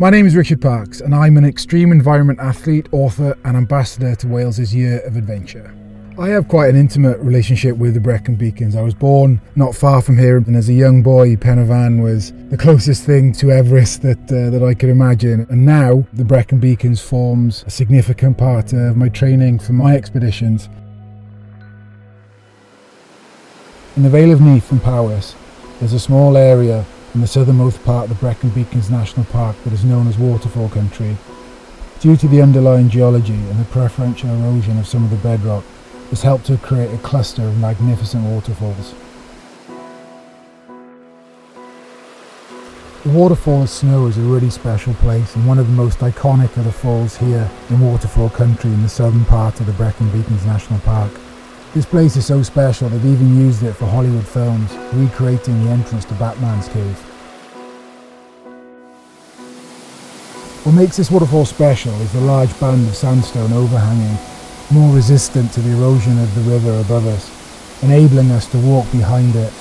My name is Richard Parks and I'm an extreme environment athlete, author and ambassador to Wales's Year of Adventure. I have quite an intimate relationship with the Brecon Beacons. I was born not far from here, and as a young boy, Pen y Fan was the closest thing to Everest that I could imagine. And now the Brecon Beacons forms a significant part of my training for my expeditions. In the Vale of Neath in Powys, there's a small area in the southernmost part of the Brecon Beacons National Park that is known as Waterfall country. Due to the underlying geology and the preferential erosion of some of the bedrock, has helped to create a cluster of magnificent waterfalls. The Waterfall of Snow is a really special place and one of the most iconic of the falls here in Waterfall country in the southern part of the Brecon Beacons National Park. This place is so special they've even used it for Hollywood films, recreating the entrance to Batman's cave. What makes this waterfall special is the large band of sandstone overhanging, more resistant to the erosion of the river above us, enabling us to walk behind it.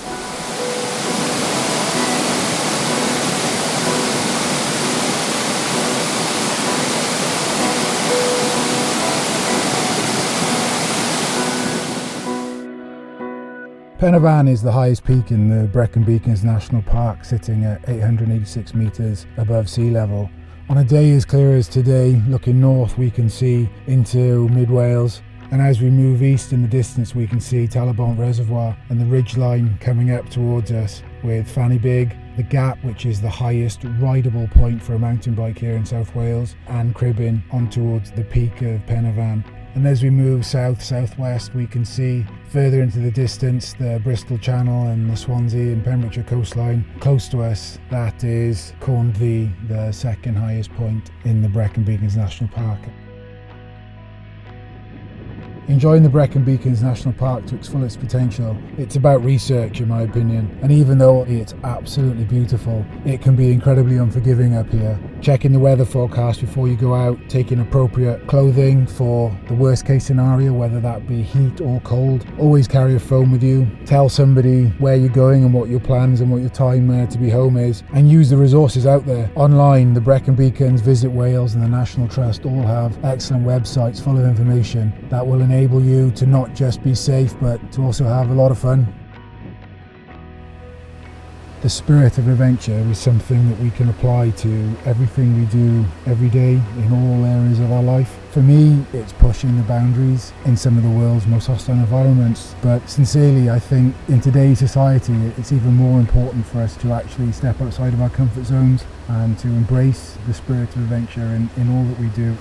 Pen y Fan is the highest peak in the Brecon Beacons National Park, sitting at 886 metres above sea level. On a day as clear as today, looking north we can see into mid-Wales, and as we move east in the distance we can see Talabont Reservoir and the ridgeline coming up towards us, with Fanny Big, the Gap, which is the highest rideable point for a mountain bike here in South Wales, and Cribin on towards the peak of Pen y Fan. And as we move south-southwest we can see further into the distance the Bristol Channel and the Swansea and Pembrokeshire coastline. Close to us, that is Cornville, the second highest point in the Brecon Beacons National Park. Enjoying the Brecon Beacons National Park to its fullest potential, it's about research in my opinion, and even though it's absolutely beautiful, it can be incredibly unforgiving up here. Checking the weather forecast before you go out, taking appropriate clothing for the worst case scenario, whether that be heat or cold. Always carry a phone with you, tell somebody where you're going and what your plans and what your time to be home is, and use the resources out there. Online, the Brecon Beacons, Visit Wales and the National Trust all have excellent websites full of information that will enable you to not just be safe but to also have a lot of fun. The spirit of adventure is something that we can apply to everything we do every day in all areas of our life. For me, it's pushing the boundaries in some of the world's most hostile environments, but sincerely I think in today's society it's even more important for us to actually step outside of our comfort zones and to embrace the spirit of adventure in all that we do.